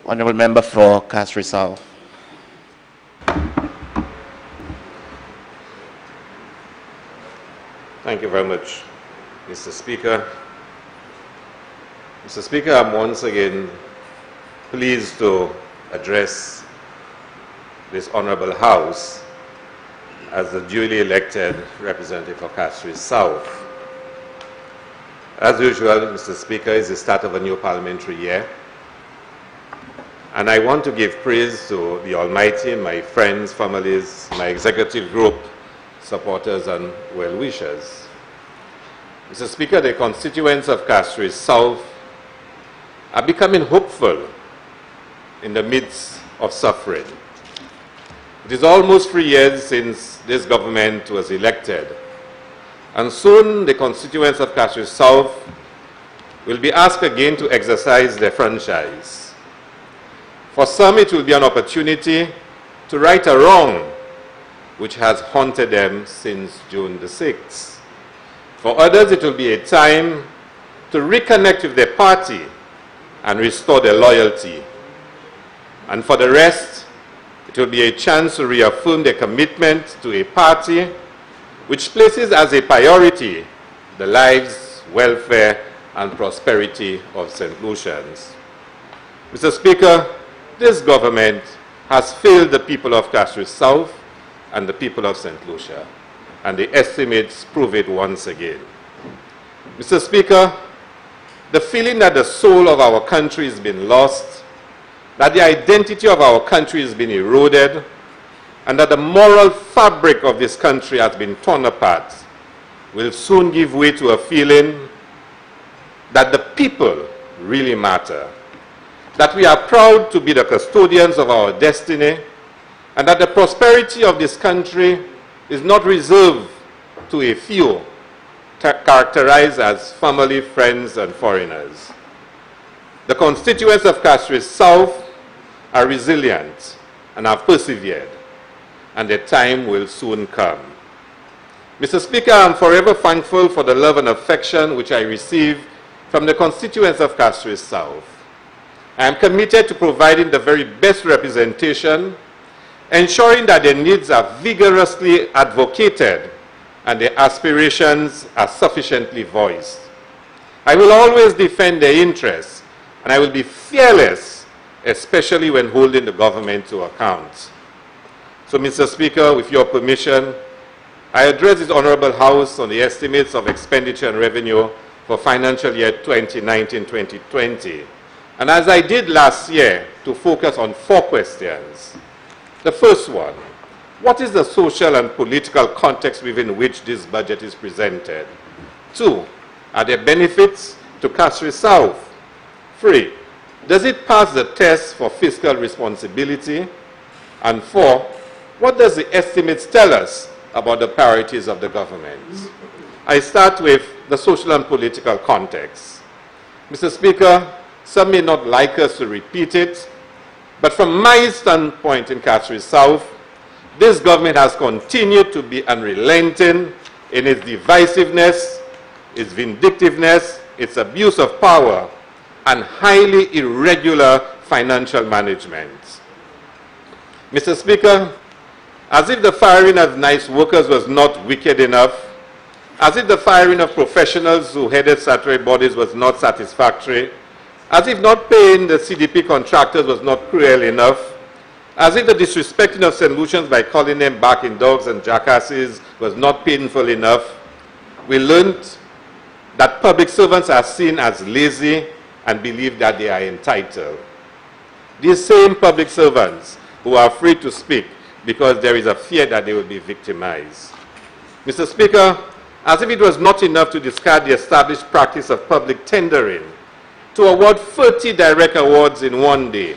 Honourable Member for Castries South. Thank you very much, Mr. Speaker. Mr. Speaker, I'm once again pleased to address this Honourable House as the duly elected representative for Castries South. As usual, Mr. Speaker, it's the start of a new parliamentary year. And I want to give praise to the Almighty, my friends, families, my executive group, supporters and well-wishers. Mr. Speaker, the constituents of Castries South are becoming hopeful in the midst of suffering. It is almost 3 years since this government was elected, and soon the constituents of Castries South will be asked again to exercise their franchise. For some, it will be an opportunity to right a wrong which has haunted them since June the 6th. For others, it will be a time to reconnect with their party and restore their loyalty. And for the rest, it will be a chance to reaffirm their commitment to a party which places as a priority the lives, welfare, and prosperity of St. Lucians. Mr. Speaker, this government has failed the people of Castries South and the people of St. Lucia, and the estimates prove it once again. Mr. Speaker, the feeling that the soul of our country has been lost, that the identity of our country has been eroded, and that the moral fabric of this country has been torn apart, will soon give way to a feeling that the people really matter, that we are proud to be the custodians of our destiny, and that the prosperity of this country is not reserved to a few, characterized as family, friends, and foreigners. The constituents of Castries South are resilient and have persevered, and their time will soon come. Mr. Speaker, I am forever thankful for the love and affection which I receive from the constituents of Castries South. I am committed to providing the very best representation, ensuring that their needs are vigorously advocated and their aspirations are sufficiently voiced. I will always defend their interests, and I will be fearless, especially when holding the government to account. So, Mr. Speaker, with your permission, I address this Honourable House on the estimates of expenditure and revenue for financial year 2019-2020. And as I did last year, to focus on 4 questions. The first one, what is the social and political context within which this budget is presented? 2, are there benefits to Castries South? 3, does it pass the test for fiscal responsibility? And 4, what does the estimates tell us about the priorities of the government? I start with the social and political context. Mr. Speaker, some may not like us to repeat it, but from my standpoint in Castries South, this government has continued to be unrelenting in its divisiveness, its vindictiveness, its abuse of power, and highly irregular financial management. Mr. Speaker, as if the firing of nice workers was not wicked enough, as if the firing of professionals who headed statutory bodies was not satisfactory, as if not paying the CDP contractors was not cruel enough, as if the disrespecting of St. Lucians by calling them barking dogs and jackasses was not painful enough, we learned that public servants are seen as lazy and believe that they are entitled. These same public servants who are afraid to speak because there is a fear that they will be victimized. Mr. Speaker, as if it was not enough to discard the established practice of public tendering, to award 30 direct awards in one day,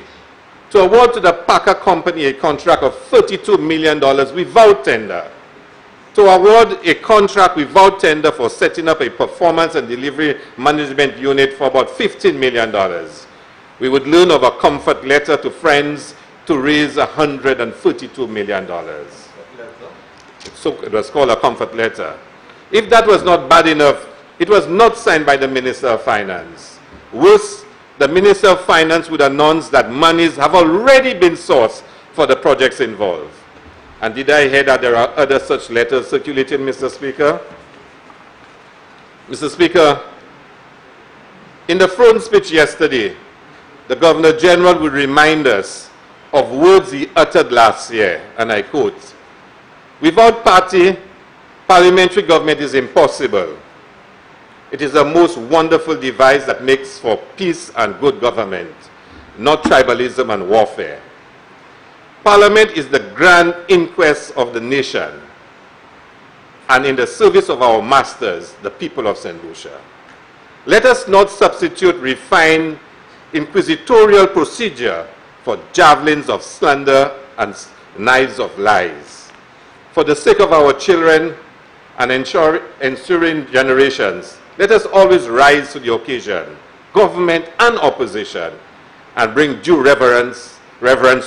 to award to the Packer Company a contract of $32 million without tender, to award a contract without tender for setting up a performance and delivery management unit for about $15 million. We would learn of a comfort letter to friends to raise $132 million. So it was called a comfort letter. If that was not bad enough, it was not signed by the Minister of Finance. Worse, the Minister of Finance would announce that monies have already been sourced for the projects involved. And did I hear that there are other such letters circulating, Mr. Speaker? Mr. Speaker, in the throne speech yesterday, the Governor General would remind us of words he uttered last year, and I quote, "Without party, parliamentary government is impossible. It is a most wonderful device that makes for peace and good government, not tribalism and warfare. Parliament is the grand inquest of the nation and in the service of our masters, the people of St. Lucia. Let us not substitute refined inquisitorial procedure for javelins of slander and knives of lies. For the sake of our children and ensuing generations, let us always rise to the occasion, government and opposition, and bring due reverence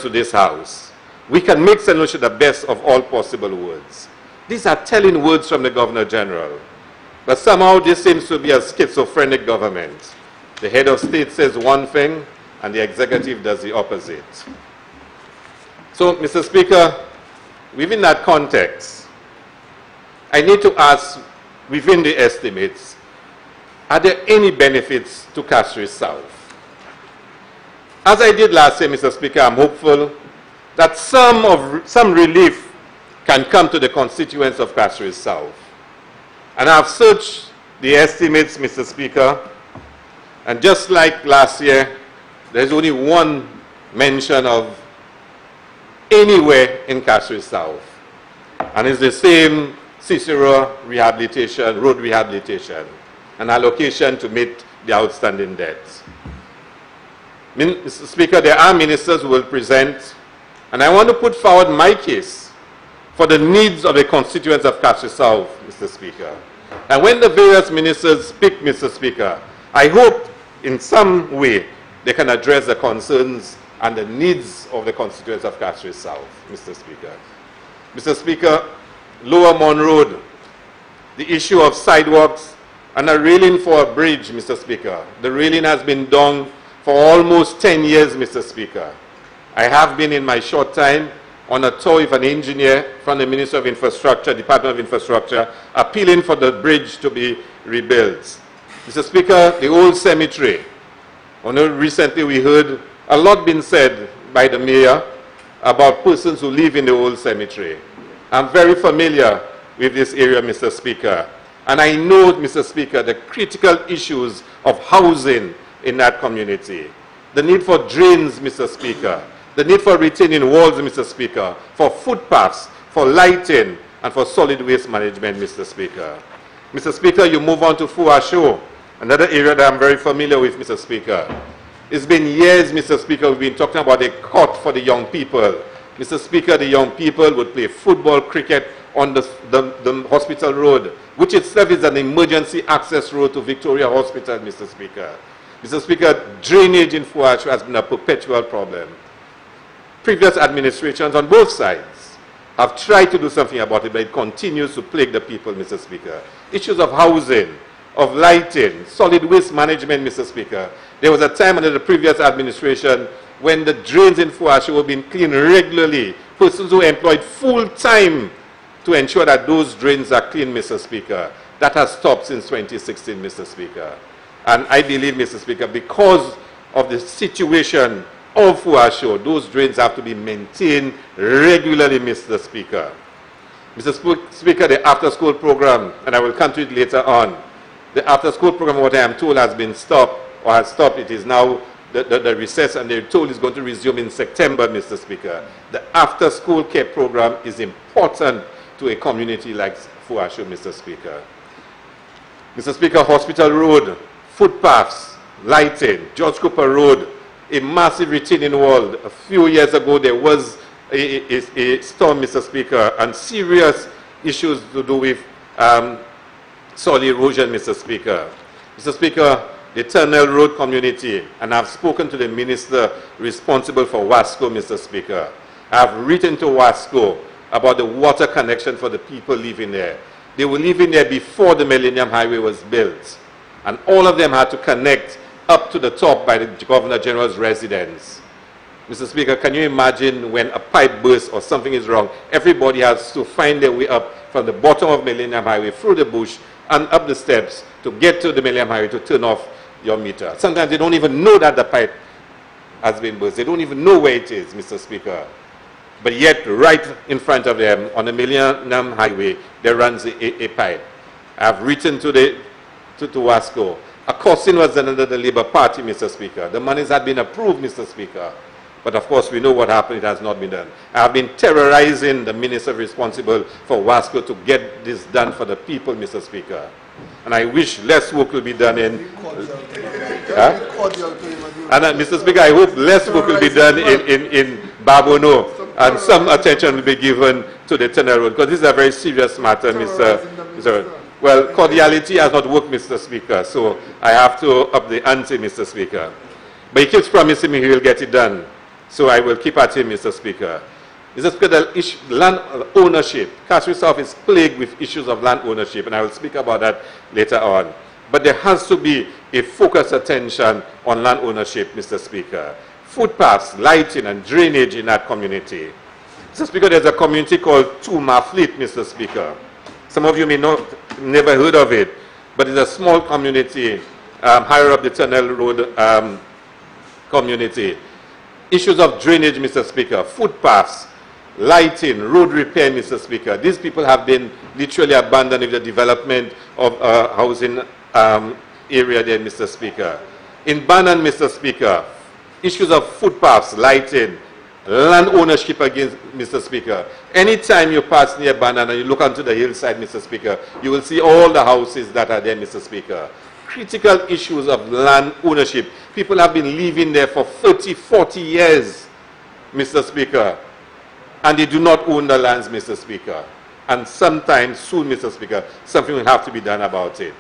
to this house. We can make St. Lucia the best of all possible words." These are telling words from the Governor General. But somehow this seems to be a schizophrenic government. The head of state says one thing, and the executive does the opposite. So, Mr. Speaker, within that context, I need to ask, within the estimates, are there any benefits to Castries South? As I did last year, Mr. Speaker, I'm hopeful that some relief can come to the constituents of Castries South. And I've searched the estimates, Mr. Speaker, and just like last year, there's only one mention of anywhere in Castries South. And it's the same Cicero rehabilitation, road rehabilitation, an allocation to meet the outstanding debts. Mr. Speaker, there are ministers who will present, and I want to put forward my case for the needs of the constituents of Castries South, Mr. Speaker. And when the various ministers speak, Mr. Speaker, I hope in some way they can address the concerns and the needs of the constituents of Castries South, Mr. Speaker. Mr. Speaker, Lower Mon Road, the issue of sidewalks and a railing for a bridge, Mr. Speaker. The railing has been down for almost 10 years, Mr. Speaker. I have been in my short time on a tour with an engineer from the Ministry of Infrastructure, Department of Infrastructure, appealing for the bridge to be rebuilt. Mr. Speaker, the old cemetery. Recently we heard a lot being said by the mayor about persons who live in the old cemetery. I'm very familiar with this area, Mr. Speaker. And I know, Mr. Speaker, the critical issues of housing in that community. The need for drains, Mr. Speaker. The need for retaining walls, Mr. Speaker, for footpaths, for lighting, and for solid waste management, Mr. Speaker. Mr. Speaker, you move on to Fuasho, another area that I'm very familiar with, Mr. Speaker. It's been years, Mr. Speaker, we've been talking about a court for the young people. Mr. Speaker, the young people would play football, cricket on the hospital road, which itself is an emergency access road to Victoria Hospital, Mr. Speaker. Mr. Speaker, drainage in Fuasho has been a perpetual problem. Previous administrations on both sides have tried to do something about it, but it continues to plague the people, Mr. Speaker. Issues of housing, of lighting, solid waste management, Mr. Speaker. There was a time under the previous administration when the drains in Fuasho were being cleaned regularly. Persons who employed full-time to ensure that those drains are clean, Mr. Speaker. That has stopped since 2016, Mr. Speaker. And I believe, Mr. Speaker, because of the situation of Fuasho, those drains have to be maintained regularly, Mr. Speaker. Mr. Speaker, the after-school program, and I will come to it later on, the after-school program, what I am told, has been stopped, or has stopped. It is now the recess, and they're told it's going to resume in September, Mr. Speaker. The after-school care program is important to a community like Fuasho, Mr. Speaker. Mr. Speaker, Hospital Road, footpaths, lighting, George Cooper Road, a massive retaining wall. A few years ago, there was a storm, Mr. Speaker, and serious issues to do with soil erosion, Mr. Speaker. Mr. Speaker, the Tunnel Road community, and I've spoken to the minister responsible for Wasco, Mr. Speaker. I've written to Wasco about the water connection for the people living there. They were living there before the Millennium Highway was built, and all of them had to connect up to the top by the Governor General's residence. Mr. Speaker, can you imagine when a pipe bursts or something is wrong, everybody has to find their way up from the bottom of Millennium Highway, through the bush, and up the steps to get to the Millennium Highway to turn off your meter. Sometimes they don't even know that the pipe has been burst. They don't even know where it is, Mr. Speaker. But yet, right in front of them, on the Millennium Highway, there runs a pipe. I've written to WASCO. A costing was done under the Labour Party, Mr. Speaker. The monies had been approved, Mr. Speaker. But of course, we know what happened. It has not been done. I have been terrorizing the minister responsible for WASCO to get this done for the people, Mr. Speaker. And I wish less work will be done in... Mr. Speaker, I hope less work will be done in Babono, and some attention will be given to the Tunnel Road, because this is a very serious matter, Mr. Well, cordiality has not worked, Mr. Speaker, so I have to up the ante, Mr. Speaker. But he keeps promising me he will get it done. So I will keep at him, Mr. Speaker. Mr. Speaker, the land ownership. Castle South is plagued with issues of land ownership, and I will speak about that later on. But there has to be a focused attention on land ownership, Mr. Speaker. Footpaths, lighting, and drainage in that community. Mr. Speaker, there's a community called Fleet, Mr. Speaker. Some of you may not never heard of it, but it's a small community higher up the Tunnel Road community. Issues of drainage, Mr. Speaker, footpaths, lighting, road repair, Mr. Speaker. These people have been literally abandoned in the development of housing area there, Mr. Speaker. In Bannan, Mr. Speaker, issues of footpaths, lighting, land ownership against, Mr. Speaker. Anytime you pass near Bannan and you look onto the hillside, Mr. Speaker, you will see all the houses that are there, Mr. Speaker. Critical issues of land ownership. People have been living there for 30, 40 years, Mr. Speaker, and they do not own the lands, Mr. Speaker. And sometime soon, Mr. Speaker, something will have to be done about it.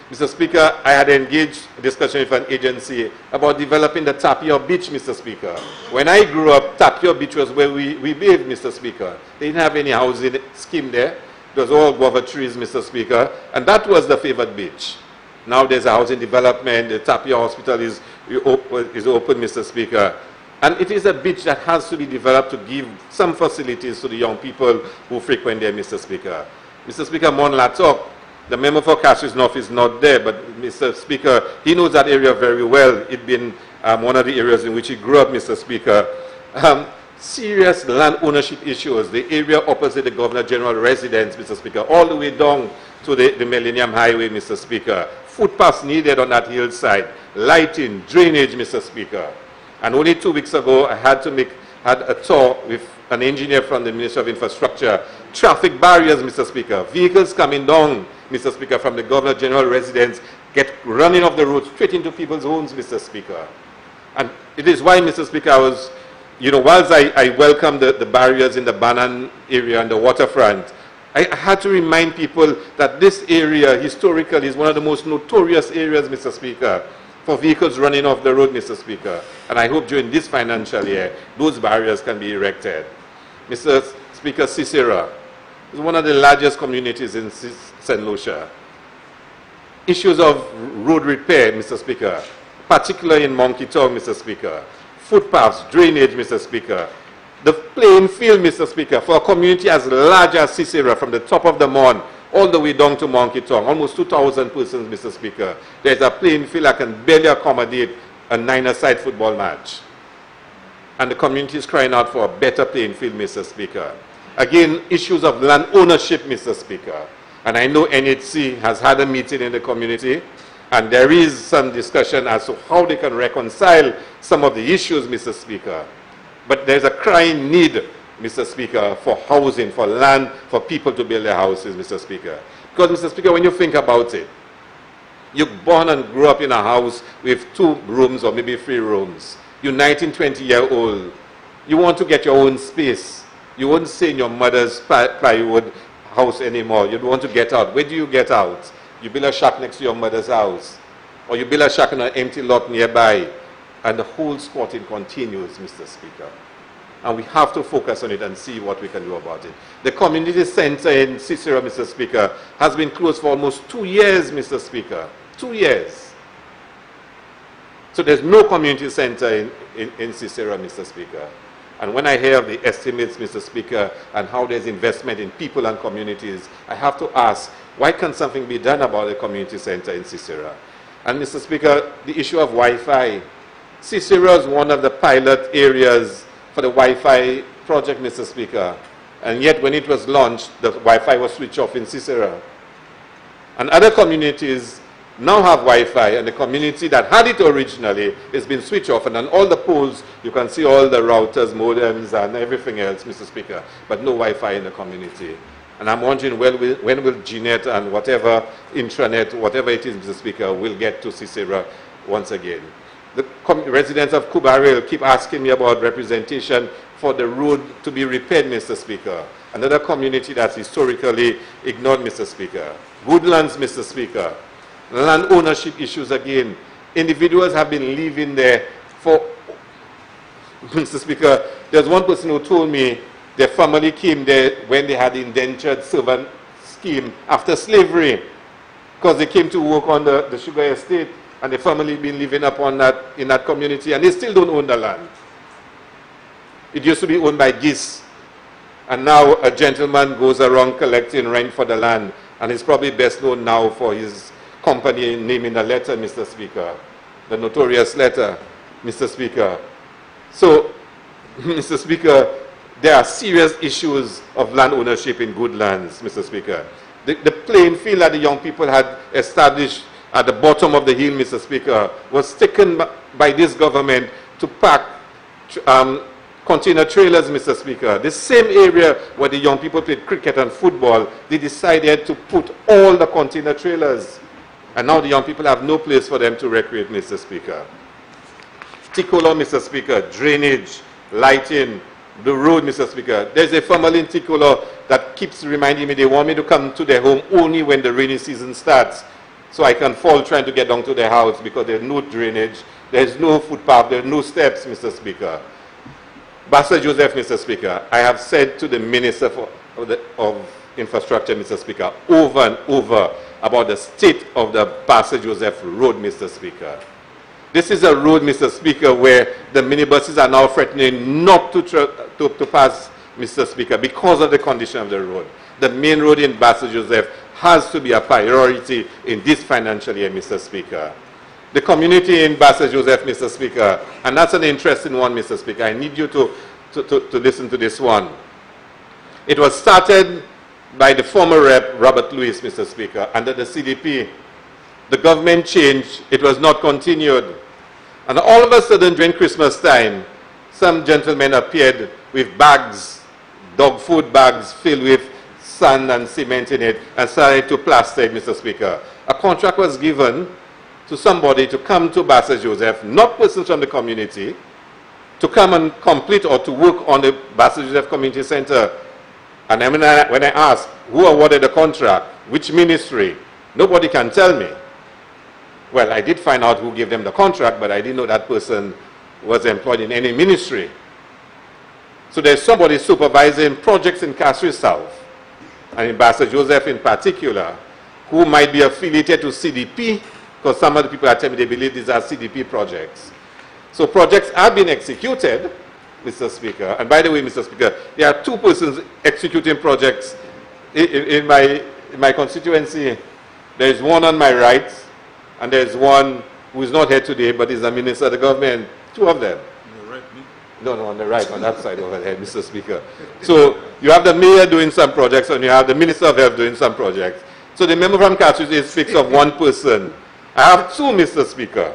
Mr. Speaker, I had engaged a discussion with an agency about developing the Tapio Beach, Mr. Speaker. When I grew up, Tapio Beach was where we bathed, Mr. Speaker. They didn't have any housing scheme there. It was all guava trees, Mr. Speaker, and that was the favored beach. Now there's a housing development, the Tapia Hospital is open, Mr. Speaker. And it is a beach that has to be developed to give some facilities to the young people who frequent there, Mr. Speaker. Mr. Speaker, Mon Latok, the member for Castries North is not there, but Mr. Speaker, he knows that area very well. It's been one of the areas in which he grew up, Mr. Speaker. Serious land ownership issues, the area opposite the Governor General residence, Mr. Speaker, all the way down to the Millennium Highway, Mr. Speaker. Footpaths needed on that hillside, lighting, drainage, Mr. Speaker. And only 2 weeks ago, I had a tour with an engineer from the Ministry of Infrastructure. Traffic barriers, Mr. Speaker. Vehicles coming down, Mr. Speaker, from the Governor General residence, get running off the road straight into people's homes, Mr. Speaker. And it is why, Mr. Speaker, I was, whilst I welcome the barriers in the Bannan area and the waterfront, I had to remind people that this area, historically, is one of the most notorious areas, Mr. Speaker, for vehicles running off the road, Mr. Speaker. And I hope during this financial year, those barriers can be erected. Mr. Speaker, Sisera is one of the largest communities in St. Lucia. Issues of road repair, Mr. Speaker, particularly in Monkey Tongue, Mr. Speaker. Footpaths, drainage, Mr. Speaker. The playing field, Mr. Speaker, for a community as large as Sisera, from the top of the Mon all the way down to Monkey Tongue, almost 2,000 persons, Mr. Speaker. There's a playing field that can barely accommodate a 9-a-side football match. And the community is crying out for a better playing field, Mr. Speaker. Again, issues of land ownership, Mr. Speaker. And I know NHC has had a meeting in the community, and there is some discussion as to how they can reconcile some of the issues, Mr. Speaker. But there's a crying need, Mr. Speaker, for housing, for land, for people to build their houses, Mr. Speaker. Because, Mr. Speaker, when you think about it, you're born and grew up in a house with 2 rooms or maybe 3 rooms. You're 19, 20-year-old. You want to get your own space. You won't stay in your mother's plywood house anymore. You want to get out. Where do you get out? You build a shack next to your mother's house. Or you build a shack in an empty lot nearby. And the whole squatting continues, Mr. Speaker. And we have to focus on it and see what we can do about it. The community center in Sisera, Mr. Speaker, has been closed for almost 2 years, Mr. Speaker. 2 years. So there's no community center in Cicero, Mr. Speaker. And when I hear the estimates, Mr. Speaker, and how there's investment in people and communities, I have to ask, why can't something be done about a community center in Cicero? And Mr. Speaker, the issue of Wi-Fi. Cicero is one of the pilot areas for the Wi-Fi project, Mr. Speaker. And yet when it was launched, the Wi-Fi was switched off in Cicero. And other communities now have Wi-Fi, and the community that had it originally has been switched off, and on all the poles you can see all the routers, modems, and everything else, Mr. Speaker, but no Wi-Fi in the community. And I'm wondering when will GNet and whatever intranet, whatever it is, Mr. Speaker, will get to Cicero once again. The residents of Kubaril keep asking me about representation for the road to be repaired, Mr. Speaker. Another community that's historically ignored, Mr. Speaker. Woodlands, Mr. Speaker. Land ownership issues again. Individuals have been living there for, Mr. Speaker, there's one person who told me their family came there when they had the indentured servant scheme after slavery, because they came to work on the sugar estate, and the family been living upon that in that community, and they still don't own the land. It used to be owned by geese, and now a gentleman goes around collecting rent for the land, and he's probably best known now for his company name in the letter, Mr. Speaker, the notorious letter, Mr. Speaker. So, Mr. Speaker, there are serious issues of land ownership in good lands, Mr. Speaker. The playing field that the young people had established at the bottom of the hill, Mr. Speaker, was taken by this government to park container trailers, Mr. Speaker. The same area where the young people played cricket and football, they decided to put all the container trailers. And now the young people have no place for them to recreate, Mr. Speaker. Ticolo, Mr. Speaker, drainage, lighting, the road, Mr. Speaker. There's a family in Ticolo that keeps reminding me they want me to come to their home only when the rainy season starts, so I can fall trying to get down to their house because there's no drainage, there's no footpath, there's no steps, Mr. Speaker. Pastor Joseph, Mr. Speaker, I have said to the Minister of Infrastructure, Mr. Speaker, over and over about the state of the Pastor Joseph Road, Mr. Speaker. This is a road, Mr. Speaker, where the minibuses are now threatening not to pass, Mr. Speaker, because of the condition of the road. The main road in Pastor Joseph has to be a priority in this financial year, Mr. Speaker. The community in Pastor Joseph, Mr. Speaker, and that's an interesting one, Mr. Speaker. I need you to listen to this one. It was started by the former Rep. Robert Lewis, Mr. Speaker, under the CDP. The government changed, it was not continued. And all of a sudden during Christmas time, some gentlemen appeared with bags, dog food bags filled with sand and cement in it, and started to plaster it, Mr. Speaker. A contract was given to somebody to come to Pastor Joseph, not persons from the community, to come and complete or to work on the Pastor Joseph Community Center. And then when I asked who awarded the contract, which ministry, nobody can tell me. Well, I did find out who gave them the contract, but I didn't know that person was employed in any ministry. So there's somebody supervising projects in Castries South, and in Pastor Joseph in particular, who might be affiliated to CDP, because some of the people are telling me they believe these are CDP projects. So projects have been executed, Mr. Speaker. And by the way, Mr. Speaker, there are two persons executing projects in my constituency. There is one on my right, and there is one who is not here today, but is a minister of the government. Two of them. On the right, me? No, on the right, on that side over there, Mr. Speaker. So you have the mayor doing some projects, and you have the minister of health doing some projects. So the member from Castries is fixed of one person. I have two, Mr. Speaker.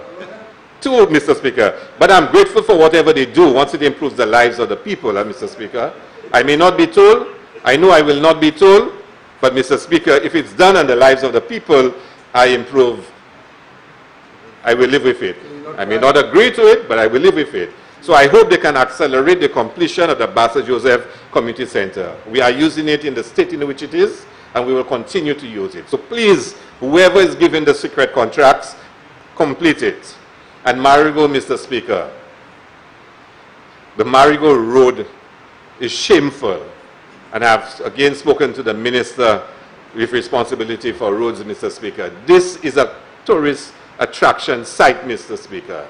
Two, Mr. Speaker. But I'm grateful for whatever they do once it improves the lives of the people, Mr. Speaker. I may not be told. I know I will not be told. But, Mr. Speaker, if it's done on the lives of the people, I improve. I will live with it. I may not agree to it, but I will live with it. So I hope they can accelerate the completion of the Pastor Joseph Community Center. We are using it in the state in which it is, and we will continue to use it. So please, whoever is giving the secret contracts, complete it. And Marigold, Mr. Speaker, the Marigold Road is shameful. And I have again spoken to the minister with responsibility for roads, Mr. Speaker. This is a tourist attraction site, Mr. Speaker.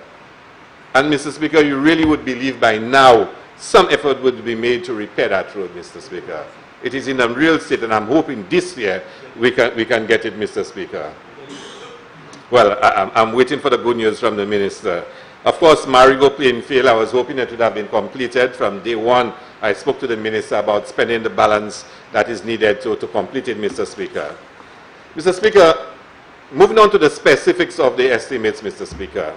And, Mr. Speaker, you really would believe by now some effort would be made to repair that road, Mr. Speaker. It is in a real state, and I'm hoping this year we can get it, Mr. Speaker. Well, I'm waiting for the good news from the Minister. Of course, Marigo Plainfield, I was hoping it would have been completed. From day one, I spoke to the Minister about spending the balance that is needed to complete it, Mr. Speaker. Mr. Speaker, moving on to the specifics of the estimates, Mr. Speaker.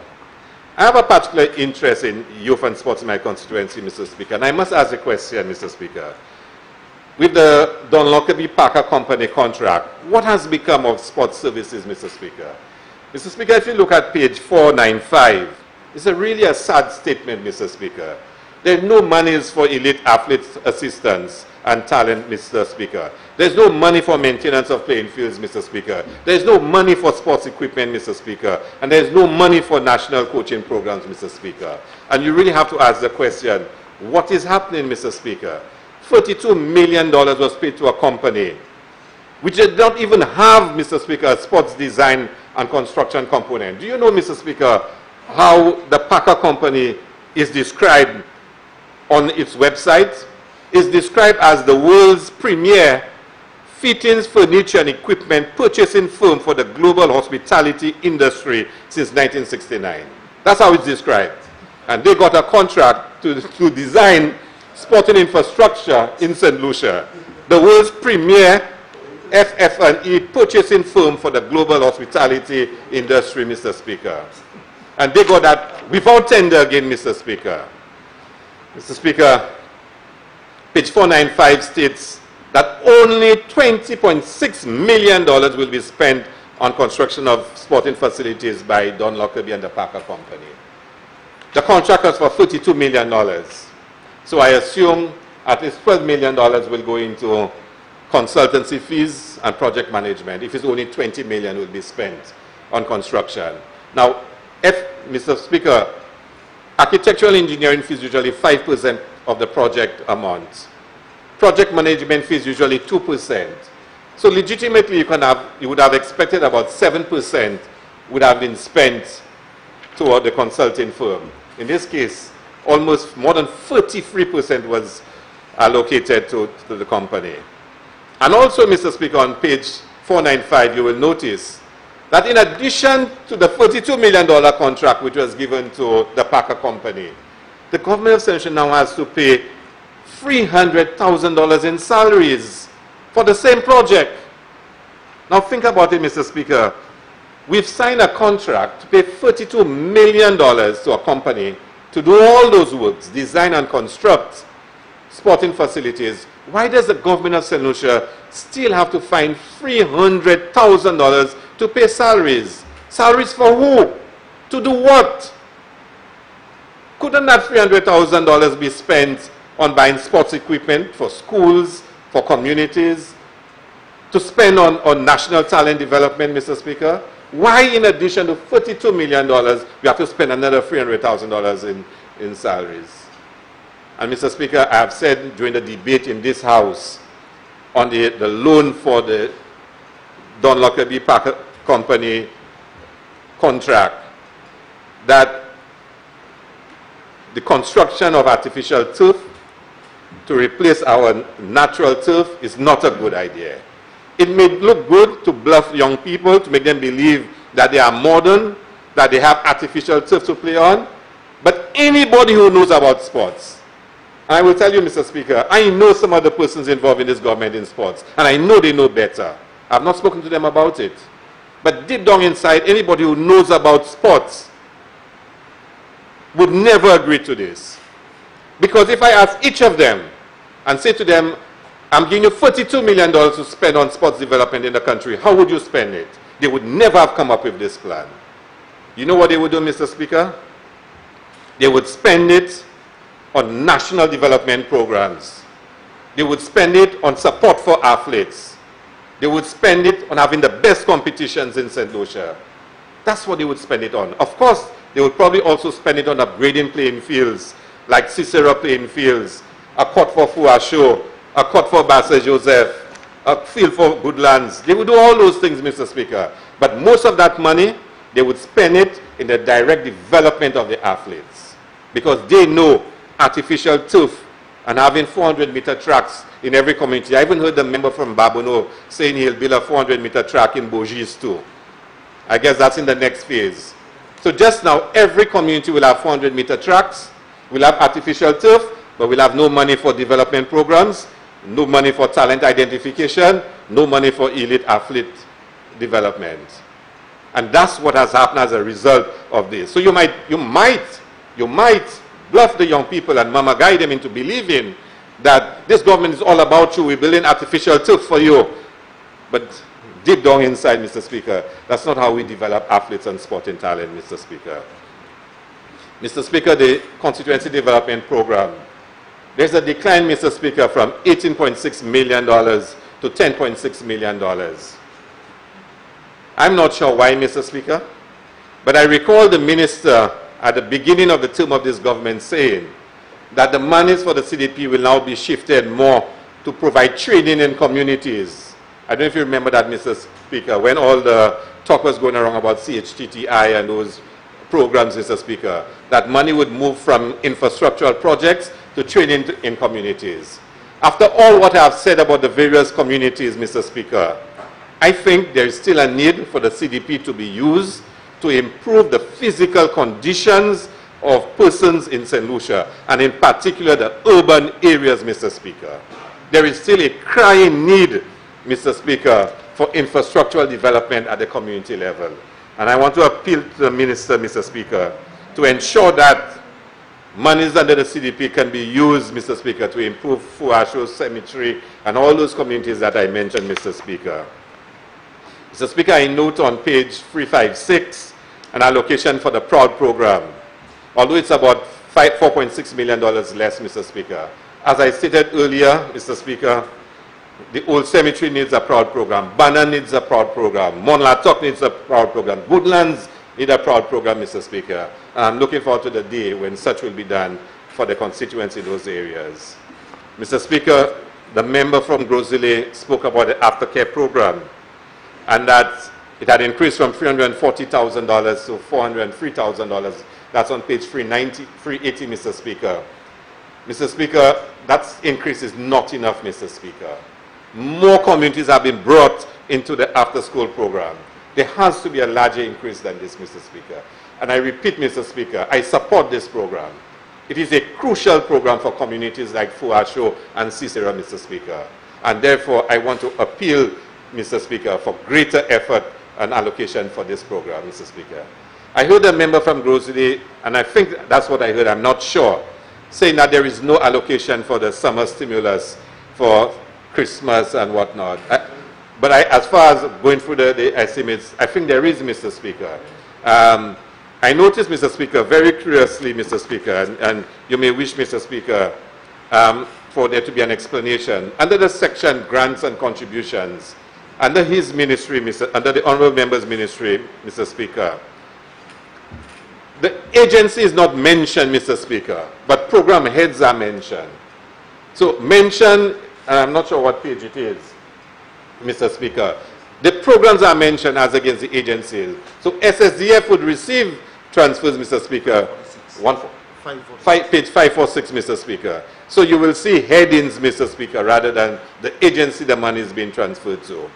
I have a particular interest in youth and sports in my constituency, Mr. Speaker, and I must ask a question, Mr. Speaker. With the Don Lockerbie Parker Company contract, what has become of sports services, Mr. Speaker? Mr. Speaker, if you look at page 495, it's really a sad statement, Mr. Speaker. There are no monies for elite athlete assistance and talent, Mr. Speaker. There's no money for maintenance of playing fields, Mr. Speaker. There's no money for sports equipment, Mr. Speaker. And there's no money for national coaching programs, Mr. Speaker. And you really have to ask the question, what is happening, Mr. Speaker? $42 million was paid to a company which did not even have, Mr. Speaker, a sports design and construction component. Do you know, Mr. Speaker, how the Parker Company is described on its website? Is described as the world's premier fittings, furniture, and equipment purchasing firm for the global hospitality industry since 1969. That's how it's described. And they got a contract to design sporting infrastructure in St. Lucia, the world's premier FF&E purchasing firm for the global hospitality industry, Mr. Speaker. And they got that without tender again, Mr. Speaker. Mr. Speaker, page 495 states that only $20.6 million will be spent on construction of sporting facilities by Don Lockerbie and the Parker Company. The contract was for $32 million. So I assume at least $12 million will go into consultancy fees and project management. If it's only $20 million will be spent on construction. Now, Mr. Speaker, architectural engineering fees usually 5% of the project amount. Project management fees usually 2%. So legitimately you would have expected about 7% would have been spent toward the consulting firm. In this case, almost more than 33% was allocated to the company. And also, Mr. Speaker, on page 495, you will notice that in addition to the $42 million contract which was given to the Parker Company, the government of St. Lucia now has to pay $300,000 in salaries for the same project. Now think about it, Mr. Speaker. We've signed a contract to pay $32 million to a company to do all those works, design and construct sporting facilities. Why does the government of St. Lucia still have to find $300,000 to pay salaries? Salaries for who? To do what? Couldn't that $300,000 be spent on buying sports equipment for schools, for communities, to spend on national talent development, Mr. Speaker? Why, in addition to $42 million, we have to spend another $300,000 in salaries? And, Mr. Speaker, I have said during the debate in this House on the loan for the Don Lockerbie Parker Company contract that the construction of artificial turf to replace our natural turf is not a good idea. It may look good to bluff young people, to make them believe that they are modern, that they have artificial turf to play on, but anybody who knows about sports, and I will tell you, Mr. Speaker, I know some of the persons involved in this government in sports, and I know they know better. I have not spoken to them about it. But deep down inside, anybody who knows about sports would never agree to this. Because if I ask each of them and say to them, I'm giving you $42 million to spend on sports development in the country, how would you spend it? They would never have come up with this plan. You know what they would do, Mr. Speaker? They would spend it on national development programs. They would spend it on support for athletes. They would spend it on having the best competitions in St. Lucia. That's what they would spend it on. Of course, they would probably also spend it on upgrading playing fields, like Cicero playing fields, a court for Fouacho, a court for Basse Joseph, a field for Goodlands. They would do all those things, Mr. Speaker. But most of that money they would spend it in the direct development of the athletes, because they know artificial turf and having 400-meter tracks in every community. I even heard the member from Babono saying he'll build a 400-meter track in Bogis too. I guess that's in the next phase. So just now, every community will have 400-meter tracks, we'll have artificial turf, but we'll have no money for development programs, no money for talent identification, no money for elite athlete development. And that's what has happened as a result of this. So you might bluff the young people and mama guide them into believing that this government is all about you, we're building artificial turf for you. But deep down inside, Mr. Speaker, that's not how we develop athletes and sporting talent, Mr. Speaker. Mr. Speaker, the Constituency Development Program, there's a decline, Mr. Speaker, from $18.6 million to $10.6 million. I'm not sure why, Mr. Speaker, but I recall the minister at the beginning of the term of this government saying that the monies for the CDP will now be shifted more to provide training in communities. I don't know if you remember that, Mr. Speaker, when all the talk was going around about CHTTI and those programs, Mr. Speaker, that money would move from infrastructural projects to training in communities. After all what I have said about the various communities, Mr. Speaker, I think there is still a need for the CDP to be used to improve the physical conditions of persons in St. Lucia, and in particular the urban areas, Mr. Speaker. There is still a crying need, Mr. Speaker, for infrastructural development at the community level. And I want to appeal to the Minister, Mr. Speaker, to ensure that monies under the CDP can be used, Mr. Speaker, to improve Fuasho Cemetery and all those communities that I mentioned, Mr. Speaker. Mr. Speaker, I note on page 356 an allocation for the PROUD program, although it's about $4.6 million less, Mr. Speaker. As I stated earlier, Mr. Speaker, the old cemetery needs a PROUD program, Banner needs a PROUD program, Monlatok needs a PROUD program, Goodlands need a PROUD program, Mr. Speaker. And I'm looking forward to the day when such will be done for the constituents in those areas. Mr. Speaker, the member from Grozile spoke about the aftercare program, and that it had increased from $340,000 to $403,000. That's on page 380, Mr. Speaker. Mr. Speaker, that increase is not enough, Mr. Speaker. More communities have been brought into the after-school program. There has to be a larger increase than this, Mr. Speaker. And I repeat, Mr. Speaker, I support this program. It is a crucial program for communities like Fuasho and Cicero, Mr. Speaker. And therefore, I want to appeal, Mr. Speaker, for greater effort and allocation for this program, Mr. Speaker. I heard a member from Grozile, and I think that's what I heard, I'm not sure, saying that there is no allocation for the summer stimulus for Christmas and whatnot. But as far as going through the estimates, I think there is, Mr. Speaker. I noticed, Mr. Speaker, very curiously, Mr. Speaker, and you may wish, Mr. Speaker, for there to be an explanation. Under the section Grants and Contributions, under his ministry, under the Honourable Member's ministry, Mr. Speaker, the agency is not mentioned, Mr. Speaker, but program heads are mentioned. So mention, and I'm not sure what page it is, Mr. Speaker. The programs are mentioned as against the agencies. So SSDF would receive transfers, Mr. Speaker. Page 546, Mr. Speaker. So you will see headings, Mr. Speaker, rather than the agency the money is being transferred to.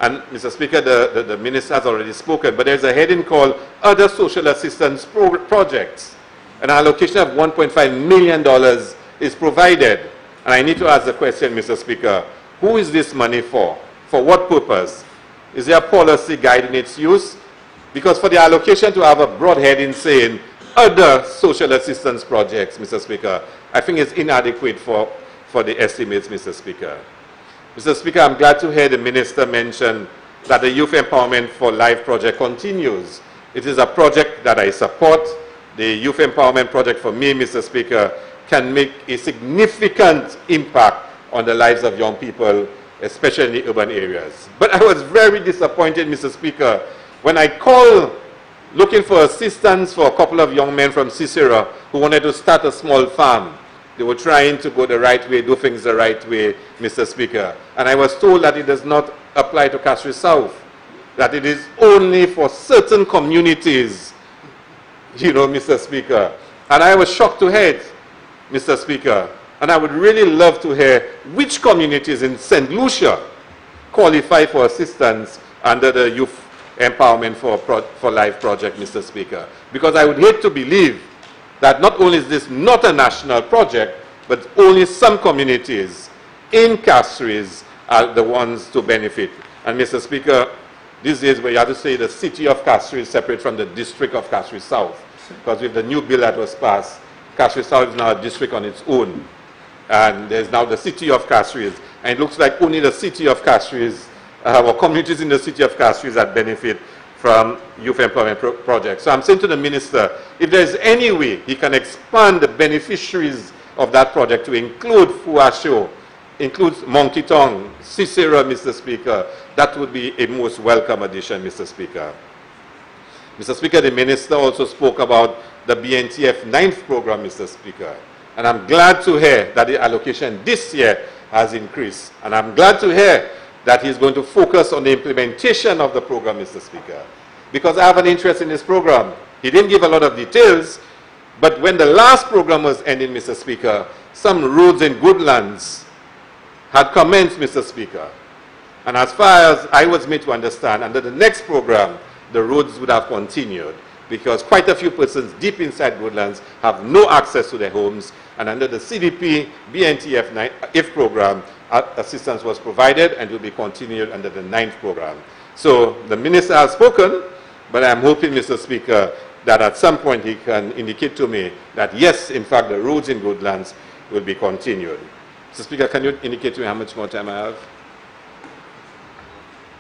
And, Mr. Speaker, the minister has already spoken, but there's a heading called Other Social Assistance Projects. An allocation of $1.5 million is provided. And I need to ask the question, Mr. Speaker, who is this money for? For what purpose? Is there a policy guiding its use? Because for the allocation to have a broad heading saying other social assistance projects, Mr. Speaker, I think it's inadequate for the estimates, Mr. Speaker. Mr. Speaker, I'm glad to hear the minister mention that the Youth Empowerment for Life project continues. It is a project that I support. The Youth Empowerment project for me, Mr. Speaker, can make a significant impact on the lives of young people, especially in the urban areas. But I was very disappointed, Mr. Speaker, when I called looking for assistance for a couple of young men from Cicero who wanted to start a small farm. They were trying to go the right way, do things the right way, Mr. Speaker. And I was told that it does not apply to Castries South. that it is only for certain communities, you know, Mr. Speaker. And I was shocked to hear it, Mr. Speaker. And I would really love to hear which communities in St. Lucia qualify for assistance under the Youth Empowerment for Life project, Mr. Speaker. Because I would hate to believe that not only is this not a national project, but only some communities in Castries are the ones to benefit. And Mr. Speaker, these days where you have to say the city of Castries is separate from the district of Castries South. Because with the new bill that was passed, Castries South is now a district on its own. And there's now the city of Castries. And it looks like only the city of Castries, or communities in the city of Castries that benefit from youth employment projects. So I'm saying to the minister, if there's any way he can expand the beneficiaries of that project to include Fuasho, includes Monkey Tongue, Cicero, Mr. Speaker, that would be a most welcome addition, Mr. Speaker. Mr. Speaker, the minister also spoke about the BNTF 9th program, Mr. Speaker. And I'm glad to hear that the allocation this year has increased. And I'm glad to hear that he's going to focus on the implementation of the program, Mr. Speaker. Because I have an interest in this program. He didn't give a lot of details, but when the last program was ending, Mr. Speaker, some roads in Goodlands had commenced, Mr. Speaker. And as far as I was made to understand, under the next program, the roads would have continued, because quite a few persons deep inside Woodlands have no access to their homes, and under the CDP BNTF IF program, assistance was provided and will be continued under the 9th program. So the minister has spoken, but I'm hoping, Mr. Speaker, that at some point he can indicate to me that yes, in fact, the roads in Woodlands will be continued. Mr. Speaker, can you indicate to me how much more time I have?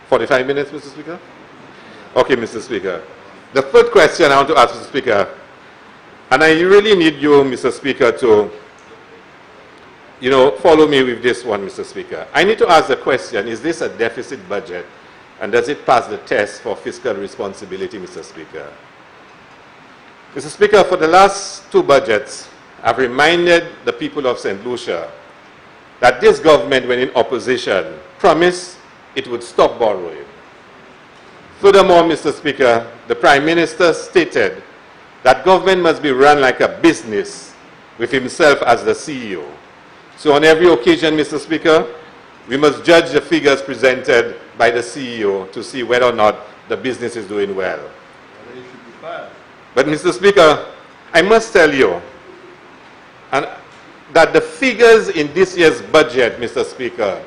45 minutes, Mr. Speaker? Okay, Mr. Speaker. The third question I want to ask, Mr. Speaker, and I really need you, Mr. Speaker, to, you know, follow me with this one, Mr. Speaker. I need to ask the question, is this a deficit budget, and does it pass the test for fiscal responsibility, Mr. Speaker? Mr. Speaker, for the last 2 budgets, I've reminded the people of St. Lucia that this government, when in opposition, promised it would stop borrowing. Furthermore, Mr. Speaker, the Prime Minister stated that government must be run like a business with himself as the CEO. So on every occasion, Mr. Speaker, we must judge the figures presented by the CEO to see whether or not the business is doing well. But Mr. Speaker, I must tell you that the figures in this year's budget, Mr. Speaker,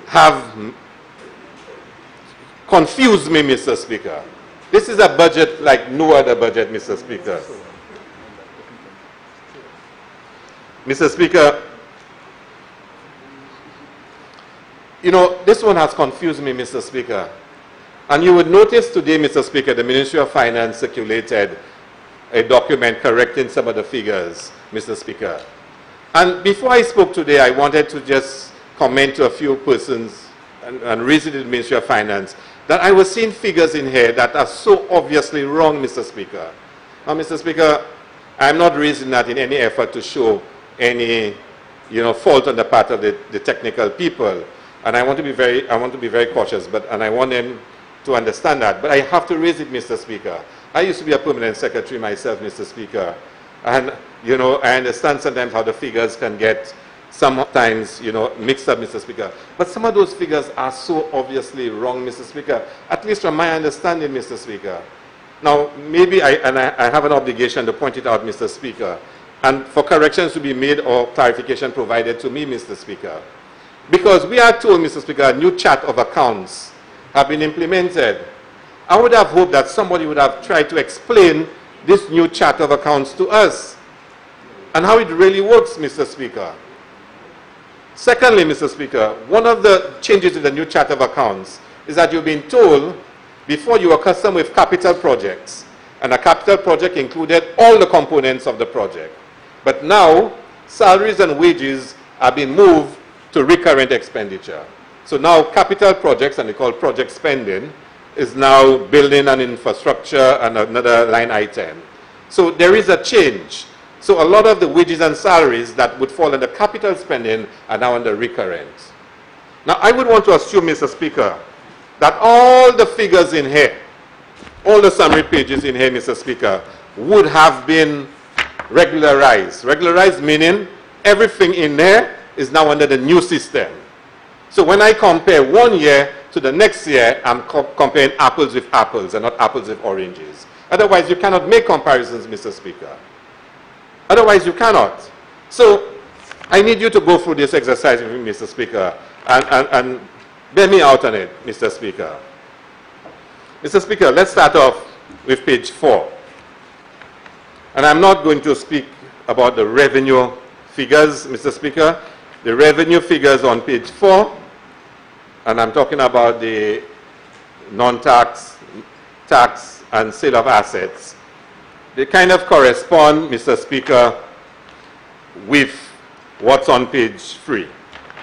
have confused me, Mr. Speaker. This is a budget like no other budget, Mr. Speaker. Mr. Speaker, you know, this one has confused me, Mr. Speaker. And you would notice today, Mr. Speaker, the Ministry of Finance circulated a document correcting some of the figures, Mr. Speaker. And before I spoke today, I wanted to just comment to a few persons and raise it in the Ministry of Finance that I was seeing figures in here that are so obviously wrong, Mr. Speaker. Now, Mr. Speaker, I'm not raising that in any effort to show any, you know, fault on the part of the technical people. And I want to be very cautious, and I want them to understand that. But I have to raise it, Mr. Speaker. I used to be a permanent secretary myself, Mr. Speaker. And, you know, I understand sometimes how the figures can get sometimes, you know, mixed up, Mr. Speaker. But some of those figures are so obviously wrong, Mr. Speaker, at least from my understanding, Mr. Speaker. Now, maybe I have an obligation to point it out, Mr. Speaker, and for corrections to be made or clarification provided to me, Mr. Speaker. Because we are told, Mr. Speaker, a new chart of accounts have been implemented. I would have hoped that somebody would have tried to explain this new chart of accounts to us and how it really works, Mr. Speaker. Secondly, Mr. Speaker, one of the changes in the new chart of accounts is that you've been told before you were custom with capital projects, and a capital project included all the components of the project. But now, salaries and wages are being moved to recurrent expenditure. So now capital projects, and they call project spending, is now building and infrastructure and another line item. So there is a change. So a lot of the wages and salaries that would fall under capital spending are now under recurrent. Now I would want to assume, Mr. Speaker, that all the figures in here, all the summary pages in here, Mr. Speaker, would have been regularized. Regularized meaning everything in there is now under the new system. So when I compare one year to the next year, I'm comparing apples with apples and not apples with oranges. Otherwise, you cannot make comparisons, Mr. Speaker. Otherwise, you cannot. So I need you to go through this exercise with me, Mr. Speaker, and bear me out on it, Mr. Speaker. Mr. Speaker, let's start off with page 4. And I'm not going to speak about the revenue figures, Mr. Speaker. The revenue figures on page 4, and I'm talking about the non-tax, tax, and sale of assets. They kind of correspond, Mr. Speaker, with what's on page 3.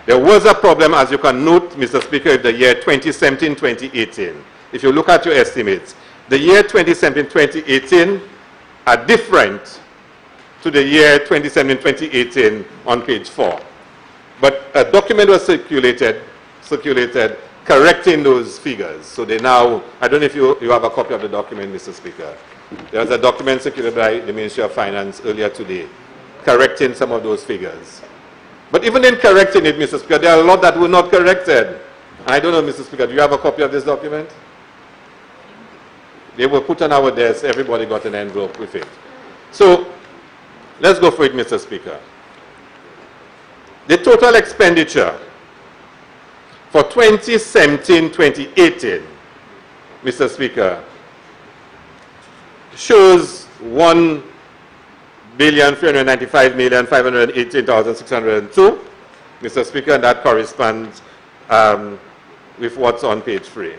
There was a problem, as you can note, Mr. Speaker, in the year 2017-2018. If you look at your estimates, the year 2017-2018 are different to the year 2017-2018 on page 4. But a document was circulated correcting those figures. So they now, I don't know if you have a copy of the document, Mr. Speaker. There was a document circulated by the Ministry of Finance earlier today, correcting some of those figures. But even in correcting it, Mr. Speaker, there are a lot that were not corrected. I don't know, Mr. Speaker, do you have a copy of this document? They were put on our desk, everybody got an envelope with it. So, let's go for it, Mr. Speaker. The total expenditure for 2017-2018, Mr. Speaker, shows 1,395,518,602, Mr. Speaker, and that corresponds with what's on page 3.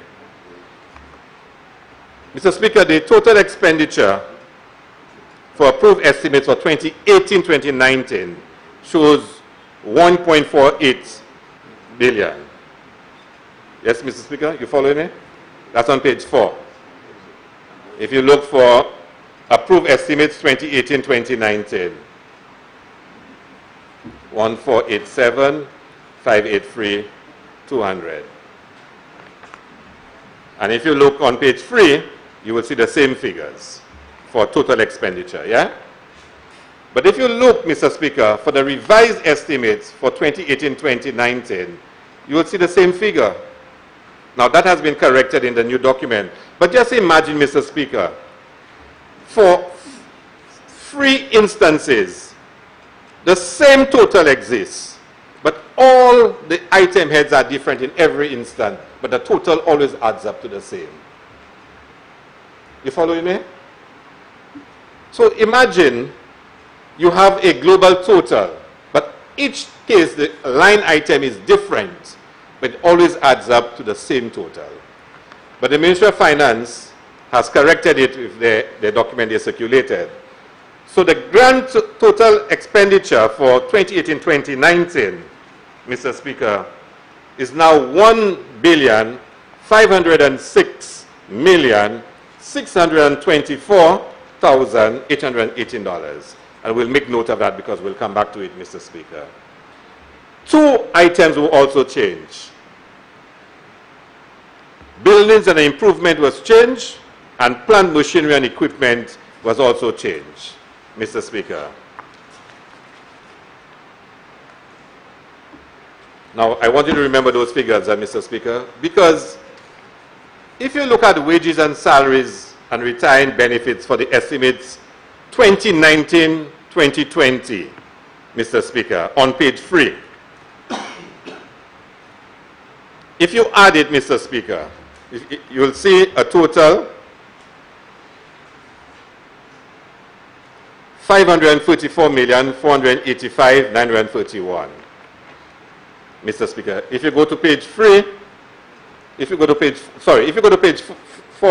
Mr. Speaker, the total expenditure for approved estimates for 2018-2019 shows 1.48 billion. Yes, Mr. Speaker, you following me? That's on page 4. If you look for approved estimates 2018-2019, 1,487, 583, 200. And if you look on page 3, you will see the same figures for total expenditure, yeah? But if you look, Mr. Speaker, for the revised estimates for 2018-2019, you will see the same figure. Now, that has been corrected in the new document. But just imagine, Mr. Speaker, for 3 instances, the same total exists, but all the item heads are different in every instant, but the total always adds up to the same. You following me? So imagine you have a global total, but each case the line item is different, but it always adds up to the same total. But the Ministry of Finance has corrected it with the document they circulated. So the grand total expenditure for 2018-2019, Mr. Speaker, is now $1,506,624,818. And we'll make note of that because we'll come back to it, Mr. Speaker. 2 items will also change. Buildings and improvement was changed, and plant machinery and equipment was also changed, Mr. Speaker. Now, I want you to remember those figures, Mr. Speaker, because if you look at wages and salaries and retirement benefits for the estimates 2019-2020, Mr. Speaker, on page 3, if you add it, Mr. Speaker, you will see a total $534,485,931. Mr. Speaker, if you go to page 3, if you go to page 4,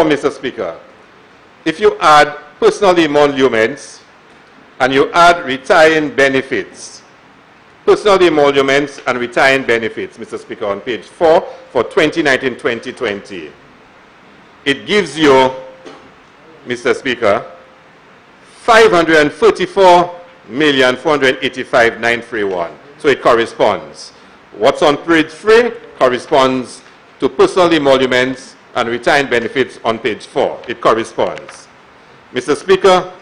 Mr. Speaker, if you add personal emoluments and you add retirement benefits, personal emoluments and retirement benefits, Mr. Speaker, on page 4 for 2019-2020, it gives you, Mr. Speaker, $534,485,931. So it corresponds. What's on page 3 corresponds to personal emoluments and retirement benefits on page 4. It corresponds. Mr. Speaker,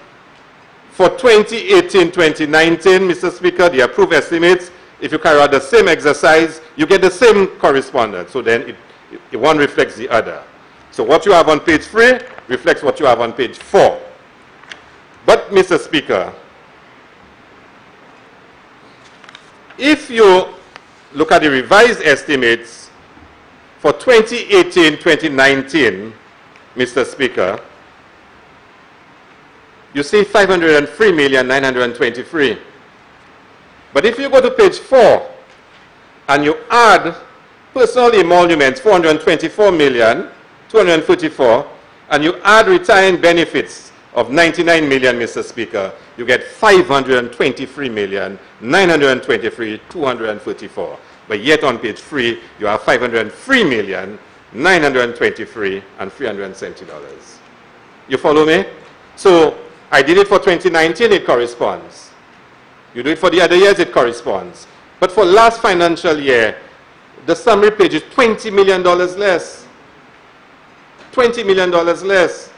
for 2018-2019, Mr. Speaker, the approved estimates, if you carry out the same exercise, you get the same correspondence. So then one reflects the other. So what you have on page 3 reflects what you have on page 4. But, Mr. Speaker, if you look at the revised estimates for 2018-2019, Mr. Speaker, you see 503,923. But if you go to page 4 and you add personal emoluments, 424,244, and you add retirement benefits of 99 million, Mr. Speaker, you get 523,923,244. But yet on page 3, you have 503,923 and $370. You follow me? So I did it for 2019, it corresponds. You do it for the other years, it corresponds. But for last financial year, the summary page is $20 million less. $20 million less.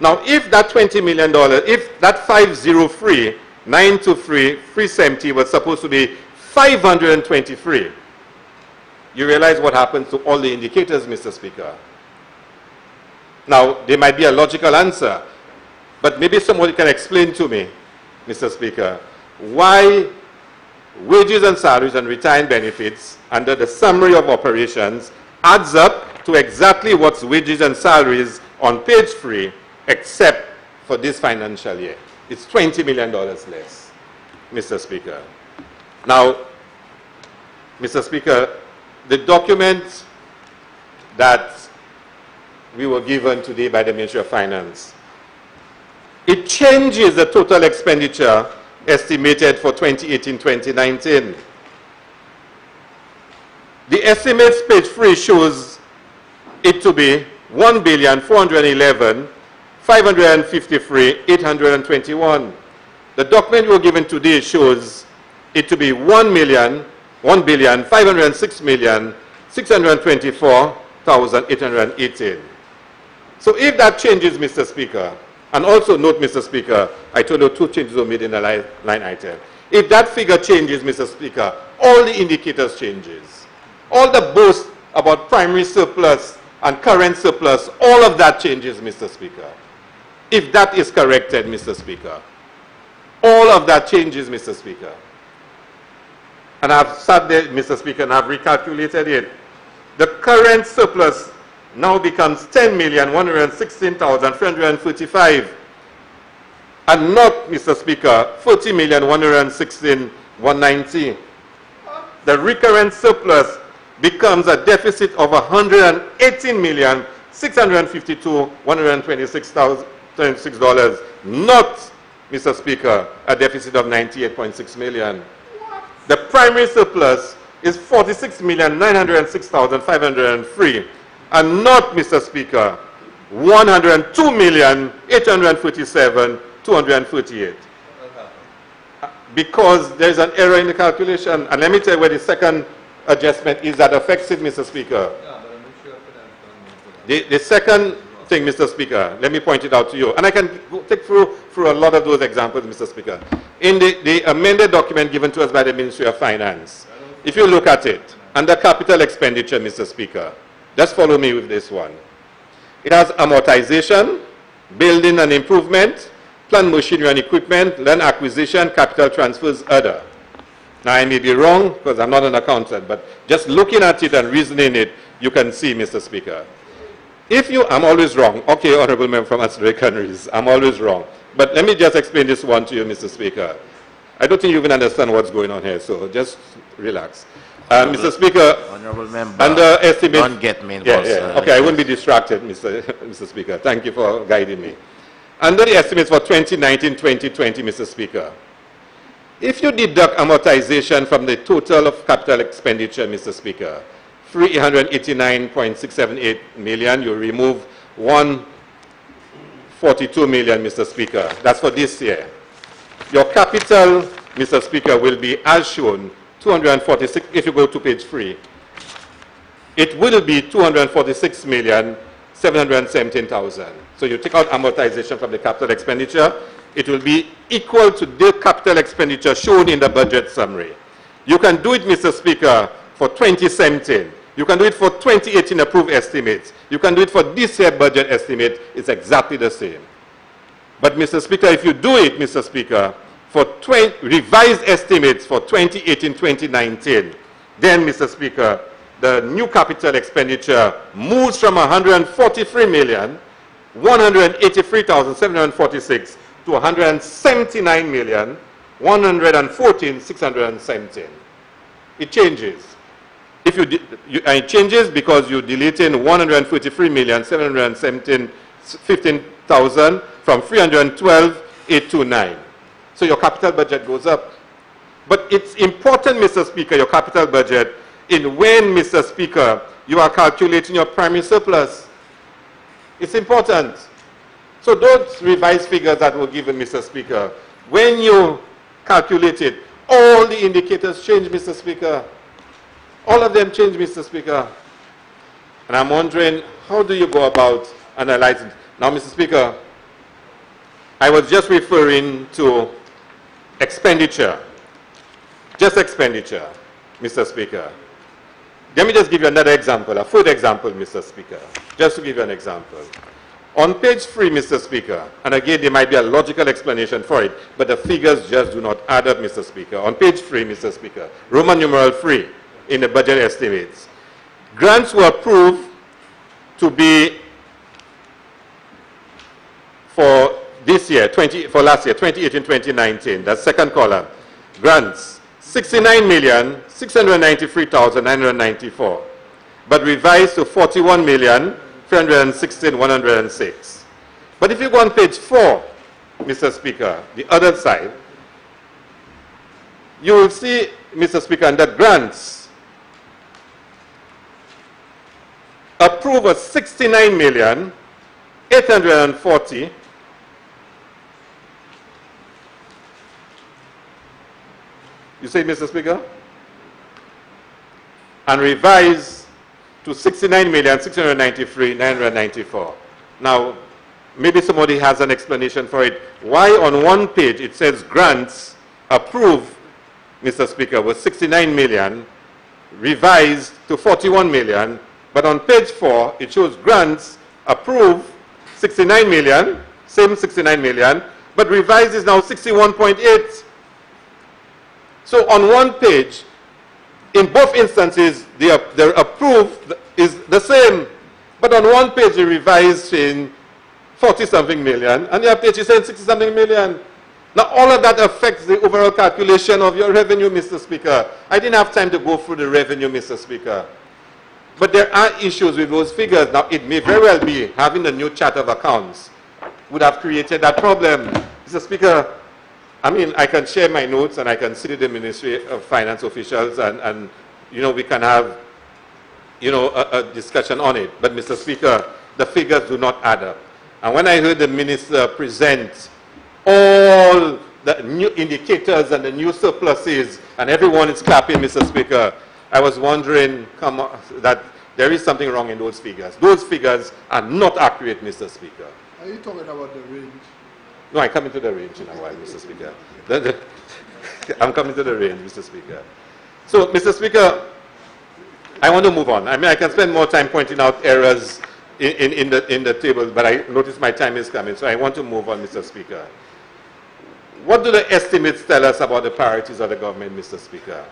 Now, if that $20 million, if that 503, 923, 370 was supposed to be 523, you realize what happens to all the indicators, Mr. Speaker. Now, there might be a logical answer, but maybe somebody can explain to me, Mr. Speaker, why wages and salaries and retirement benefits under the summary of operations adds up to exactly what's wages and salaries on page 3, except for this financial year. It's $20 million less, Mr. Speaker. Now, Mr. Speaker, the document that we were given today by the Ministry of Finance, it changes the total expenditure estimated for 2018-2019. The estimates page 3 shows it to be 1,411,553,821. The document we were given today shows it to be 1,506,624,818. So if that changes, Mr. Speaker, and also note, Mr. Speaker, I told you 2 changes were made in the line item. If that figure changes, Mr. Speaker, all the indicators changes. All the boast about primary surplus and current surplus, all of that changes, Mr. Speaker. If that is corrected, Mr. Speaker, all of that changes, Mr. Speaker. And I've sat there, Mr. Speaker, and I've recalculated it. The current surplus now becomes 10,116,335, and not, Mr. Speaker, 40,116,190. The recurrent surplus becomes a deficit of 118,652,126, not, Mr. Speaker, a deficit of 98.6 million. The primary surplus is 46,906,503, and not, Mr. Speaker, 102,847,238. Because there's an error in the calculation. And let me tell you where the second adjustment is that affects it, Mr. Speaker. The second thing, Mr. Speaker, let me point it out to you. And I can take through a lot of those examples, Mr. Speaker. In the amended document given to us by the Ministry of Finance, if you look at it, under capital expenditure, Mr. Speaker, just follow me with this one. It has amortization, building and improvement, plant machinery and equipment, land acquisition, capital transfers, other. Now, I may be wrong because I'm not an accountant, but just looking at it and reasoning it, you can see, Mr. Speaker. I'm always wrong. Okay, Honorable Member from Auxiliary Canaries, I'm always wrong. But let me just explain this one to you, Mr. Speaker. I don't think you even understand what's going on here, so just relax. Mr. Speaker, Honorable Member, under estimate, don't get me involved. Okay, I won't be distracted, Mr. Speaker. Thank you for guiding me. Under the estimates for 2019-2020, Mr. Speaker, if you deduct amortization from the total of capital expenditure, Mr. Speaker, 389.678 million, you remove 142 million, Mr. Speaker. That's for this year. Your capital, Mr. Speaker, will be as shown, 246, if you go to page 3. it will be 246,717,000. So you take out amortization from the capital expenditure, it will be equal to the capital expenditure shown in the budget summary. You can do it, Mr. Speaker, for 2017. You can do it for 2018 approved estimates. You can do it for this year budget estimate. It's exactly the same. But, Mr. Speaker, if you do it, Mr. Speaker, for revised estimates for 2018-2019, then, Mr. Speaker, the new capital expenditure moves from 143,183,746 to 179,114,617. It changes. If it changes because you're deleting 143,715,000 from 312,829. So your capital budget goes up. But it's important, Mr. Speaker, your capital budget, in when, Mr. Speaker, you are calculating your primary surplus. It's important. So those revised figures that were given, Mr. Speaker, when you calculate it, all the indicators change, Mr. Speaker. All of them change, Mr. Speaker. And I'm wondering, how do you go about analyzing? Now, Mr. Speaker, I was just referring to expenditure. Just expenditure, Mr. Speaker. Let me just give you another example, a further example, Mr. Speaker, just to give you an example. On page 3, Mr. Speaker, and again, there might be a logical explanation for it, but the figures just do not add up, Mr. Speaker. On page 3, Mr. Speaker, Roman numeral 3, in the budget estimates, grants were approved to be for this year, for last year, 2018-2019, that's second column, grants, 69,693,994, but revised to 41,316,106. But if you go on page 4, Mr. Speaker, the other side, you will see, Mr. Speaker, that grants approved was 69,840,000. You say, Mr. Speaker? And revised to 69,693,994. Now, maybe somebody has an explanation for it. Why on one page it says grants approved, Mr. Speaker, was 69 million, revised to 41 million, but on page 4 it shows grants approved 69 million, same 69 million, but revised is now 61.8. So on one page, in both instances, the approved is the same, but on one page the revised in 40-something million, and the other page is saying 60-something million. Now all of that affects the overall calculation of your revenue, Mr. Speaker. I didn't have time to go through the revenue, Mr. Speaker. But there are issues with those figures. Now it may very well be having a new chart of accounts would have created that problem. Mr. Speaker, I mean, I can share my notes and I can sit with the Ministry of Finance officials and you know, we can have, you know, a discussion on it. But, Mr. Speaker, the figures do not add up. And when I heard the Minister present all the new indicators and the new surpluses and everyone is clapping, Mr. Speaker, I was wondering that there is something wrong in those figures. Those figures are not accurate, Mr. Speaker. Are you talking about the range? No, I come into the range in a while, Mr. Speaker. I'm coming to the range, Mr. Speaker. So, Mr. Speaker, I want to move on. I mean, I can spend more time pointing out errors in the table, but I notice my time is coming, so I want to move on, Mr. Speaker. What do the estimates tell us about the priorities of the government, Mr. Speaker?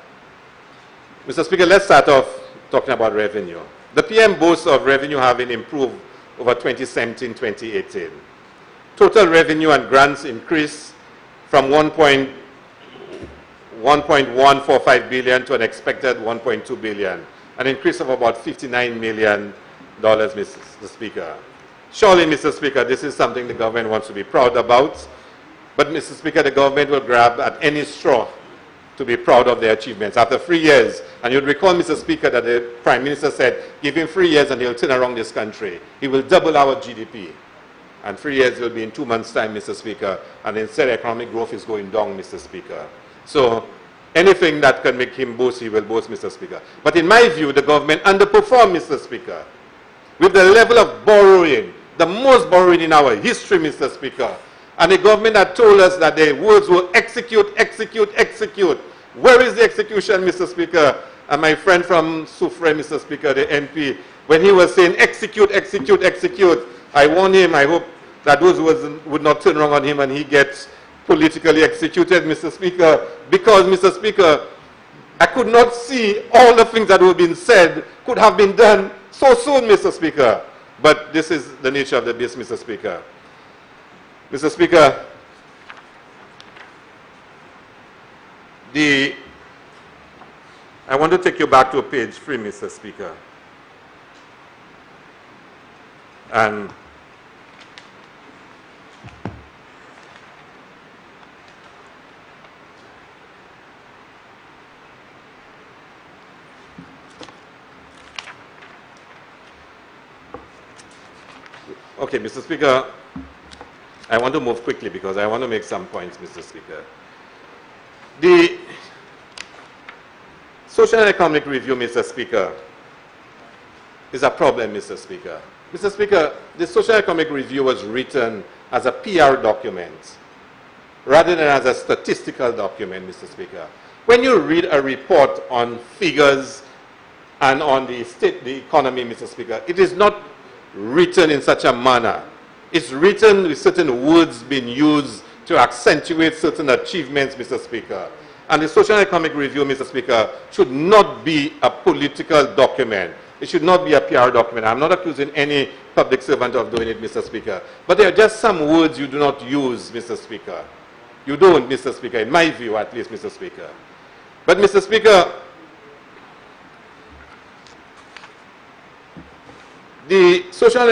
Mr. Speaker, let's start off talking about revenue. The PM boasts of revenue having improved over 2017-2018. Total revenue and grants increased from 1.145 billion to an expected 1.2 billion, an increase of about $59 million, Mr. Speaker. Surely, Mr. Speaker, this is something the government wants to be proud about, but, Mr. Speaker, the government will grab at any straw to be proud of their achievements. After 3 years, and you'd recall, Mr. Speaker, that the Prime Minister said, give him 3 years and he'll turn around this country. He will double our GDP. And 3 years will be in 2 months' time, Mr. Speaker, and instead economic growth is going down, Mr. Speaker. So anything that can make him boast, he will boast, Mr. Speaker. But in my view, the government underperformed, Mr. Speaker, with the level of borrowing, the most borrowing in our history, Mr. Speaker. And the government had told us that their words will execute, execute, execute. Where is the execution, Mr. Speaker? And my friend from Soufrière, Mr. Speaker, the MP, when he was saying execute, execute, execute, I warned him, I hope that those words would not turn wrong on him and he gets politically executed, Mr. Speaker, because, Mr. Speaker, I could not see all the things that were being said could have been done so soon, Mr. Speaker. But this is the nature of the beast, Mr. Speaker. Mr. Speaker, I want to take you back to page 3, Mr. Speaker. And okay, Mr. Speaker, I want to move quickly because I want to make some points, Mr. Speaker. The social and economic review, Mr. Speaker, is a problem, Mr. Speaker. Mr. Speaker, the social and economic review was written as a PR document rather than as a statistical document, Mr. Speaker. When you read a report on figures and on the economy, Mr. Speaker, it is not written in such a manner. It's written with certain words being used to accentuate certain achievements, Mr. Speaker. And the social and economic review, Mr. Speaker, should not be a political document. It should not be a PR document. I'm not accusing any public servant of doing it, Mr. Speaker. But there are just some words you do not use, Mr. Speaker. You don't, Mr. Speaker, in my view at least, Mr. Speaker. But, Mr. Speaker, the social and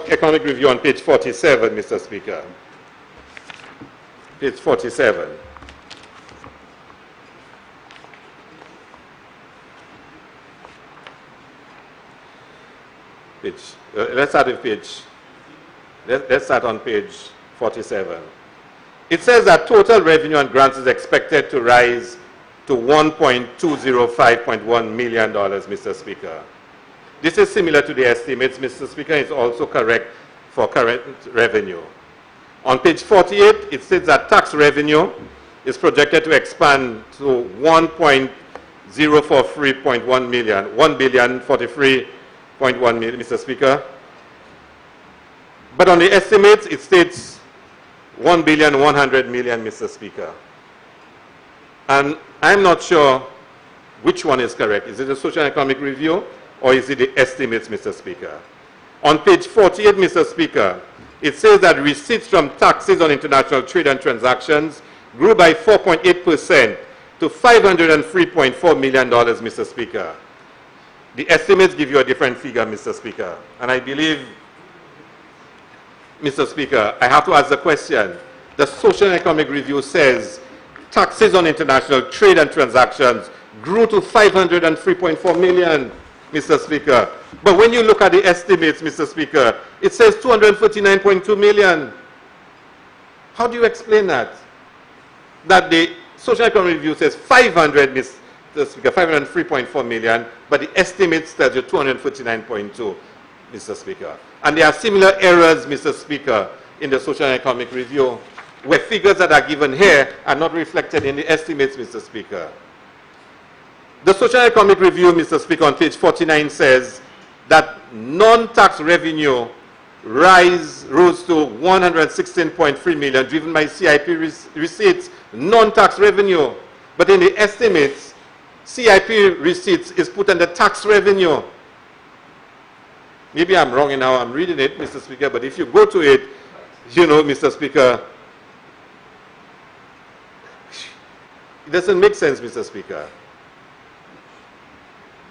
economic review on page 47, Mr. Speaker. Page 47. Let's start with page. Let's start on page 47. It says that total revenue and grants is expected to rise to $1.205.1 million, Mr. Speaker. This is similar to the estimates, Mr. Speaker. It's also correct for current revenue. On page 48, it says that tax revenue is projected to expand to $1.043.1 million, $1,043.1 million, Mr. Speaker. But on the estimates, it states $1,100 million, Mr. Speaker. And I'm not sure which one is correct. Is it the social and economic review or is it the estimates, Mr. Speaker? On page 48, Mr. Speaker, it says that receipts from taxes on international trade and transactions grew by 4.8% to $503.4 million, Mr. Speaker. The estimates give you a different figure, Mr. Speaker. And I believe, Mr. Speaker, I have to ask the question. The social and economic review says taxes on international trade and transactions grew to $503.4 million, Mr. Speaker. But when you look at the estimates, Mr. Speaker, it says $239.2 million. How do you explain that? That the social and economic review says 500, Mr. Speaker, $503.4 million, but the estimates tells you 249.2, Mr. Speaker. And there are similar errors, Mr. Speaker, in the social and economic review, where figures that are given here are not reflected in the estimates, Mr. Speaker. The social and economic review, Mr. Speaker, on page 49 says that non-tax revenue rose to $116.3 million, driven by CIP receipts, non-tax revenue. But in the estimates, CIP receipts is put under tax revenue. Maybe I'm wrong in how I'm reading it, Mr. Speaker, but if you go to it, you know, Mr. Speaker, it doesn't make sense, Mr. Speaker.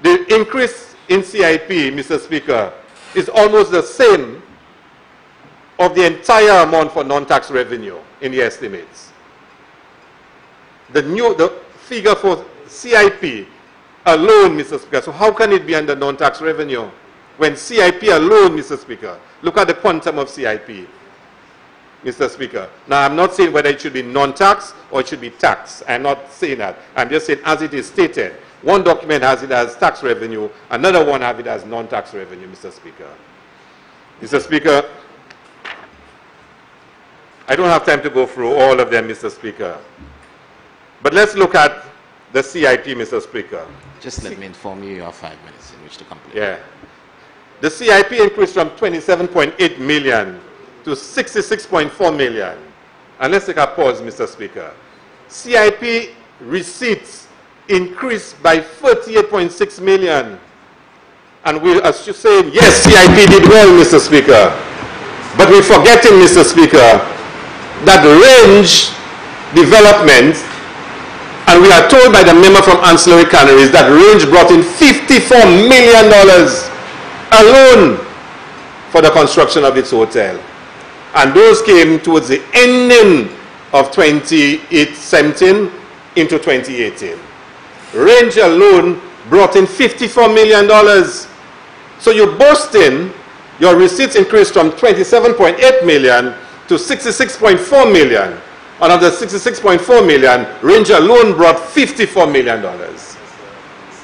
The increase in CIP, Mr. Speaker, is almost the same of the entire amount for non-tax revenue in the estimates. The figure for CIP alone, Mr. Speaker, so how can it be under non-tax revenue when CIP alone, Mr. Speaker, look at the quantum of CIP. Mr. Speaker. Now, I'm not saying whether it should be non-tax or it should be tax. I'm not saying that. I'm just saying as it is stated. One document has it as tax revenue, another one has it as non-tax revenue, Mr. Speaker. Mr. Speaker, I don't have time to go through all of them, Mr. Speaker. But let's look at the CIP, Mr. Speaker. Just let me inform you, you have 5 minutes in which to complete. Yeah. The CIP increased from 27.8 million to 66.4 million. And let's take a pause, Mr. Speaker. CIP receipts increased by 38.6 million. And we are saying, yes, CIP did well, Mr. Speaker. But we're forgetting, Mr. Speaker, that range development, and we are told by the member from Ancillary Canneries that range brought in $54 million alone for the construction of its hotel. And those came towards the ending of 2017 into 2018. Range alone brought in $54 million. So you boasting your receipts increased from 27.8 million to 66.4 million. And of the 66.4 million, Range alone brought $54 million.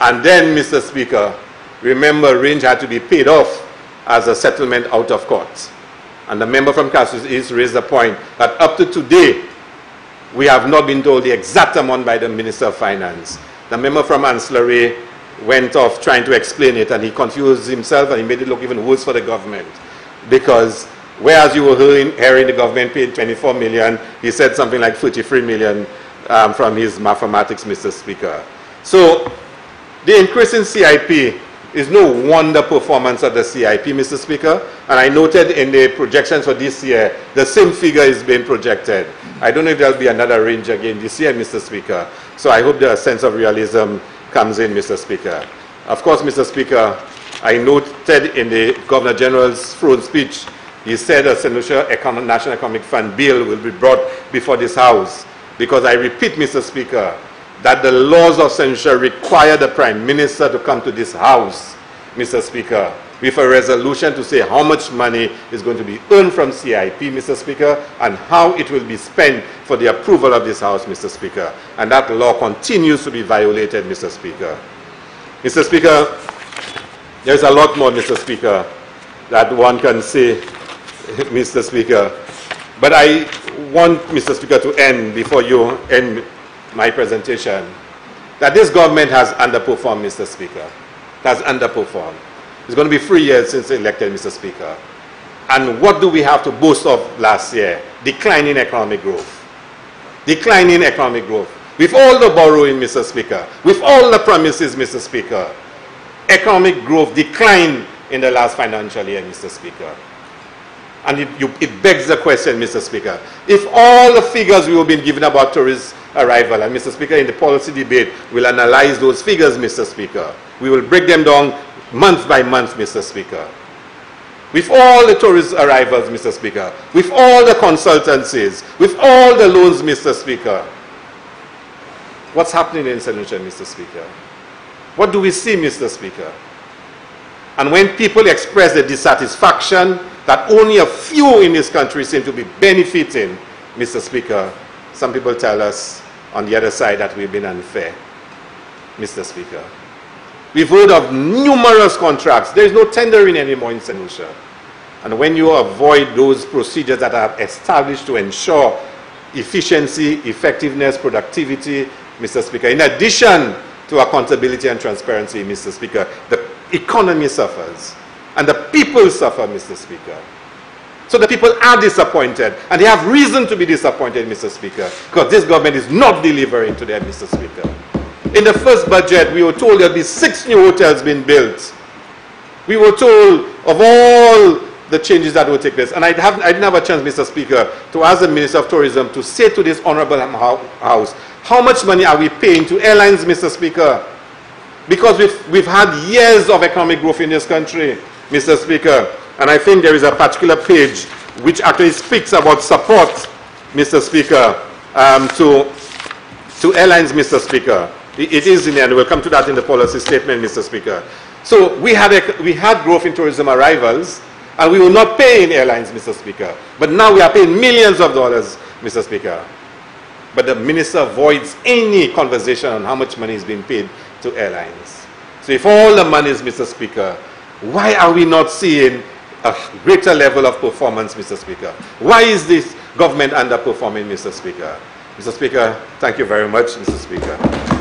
And then, Mr. Speaker, remember Range had to be paid off as a settlement out of court. And the member from Castries East raised the point that up to today, we have not been told the exact amount by the Minister of Finance. The member from Ancillary went off trying to explain it, and he confused himself, and he made it look even worse for the government. Because whereas you were hearing the government paid 24 million, he said something like 33 million from his mathematics, Mr. Speaker. So the increase in CIP is no wonder performance of the CIP, Mr. Speaker. And I noted in the projections for this year, the same figure is being projected. I don't know if there'll be another range again this year, Mr. Speaker. So I hope the sense of realism comes in, Mr. Speaker. Of course, Mr. Speaker, I noted in the Governor General's throne speech, he said a National Economic Fund bill will be brought before this House. Because I repeat, Mr. Speaker, that the laws of censure require the Prime Minister to come to this House, Mr. Speaker, with a resolution to say how much money is going to be earned from CIP, Mr. Speaker, and how it will be spent for the approval of this House, Mr. Speaker. And that law continues to be violated, Mr. Speaker. Mr. Speaker, there's a lot more, Mr. Speaker, that one can say, Mr. Speaker. But I want, Mr. Speaker, to end, before you end my presentation, that this government has underperformed, Mr. Speaker. It has underperformed. It's going to be 3 years since elected, Mr. Speaker. And what do we have to boast of last year? Declining economic growth. Declining economic growth. With all the borrowing, Mr. Speaker, with all the promises, Mr. Speaker, economic growth declined in the last financial year, Mr. Speaker. And it begs the question, Mr. Speaker, if all the figures we have been given about tourist arrival, and Mr. Speaker, in the policy debate, we'll analyze those figures, Mr. Speaker. We will break them down month by month, Mr. Speaker. With all the tourist arrivals, Mr. Speaker, with all the consultancies, with all the loans, Mr. Speaker, what's happening in St. Lucia, Mr. Speaker? What do we see, Mr. Speaker? And when people express their dissatisfaction that only a few in this country seem to be benefiting, Mr. Speaker, some people tell us on the other side that we've been unfair, Mr. Speaker. We've heard of numerous contracts. There is no tendering anymore in St. Lucia. And when you avoid those procedures that are established to ensure efficiency, effectiveness, productivity, Mr. Speaker, in addition to accountability and transparency, Mr. Speaker, the economy suffers. And the people suffer, Mr. Speaker. So the people are disappointed. And they have reason to be disappointed, Mr. Speaker, because this government is not delivering to them, Mr. Speaker. In the first budget, we were told there would be 6 new hotels being built. We were told of all the changes that would take place. And I didn't have a chance, Mr. Speaker, to ask the Minister of Tourism to say to this honorable House, how much money are we paying to airlines, Mr. Speaker? Because we've had years of economic growth in this country, Mr. Speaker. And I think there is a particular page which actually speaks about support, Mr. Speaker, to airlines, Mr. Speaker. It is in there, and we'll come to that in the policy statement, Mr. Speaker. So we had growth in tourism arrivals, And we were not paying airlines, Mr. Speaker. But now we are paying millions of dollars, Mr. Speaker. But the minister avoids any conversation on how much money is being paid to airlines. So if all the money is, Mr. Speaker, why are we not seeing a greater level of performance, Mr. Speaker? Why is this government underperforming, Mr. Speaker? Mr. Speaker, thank you very much, Mr. Speaker.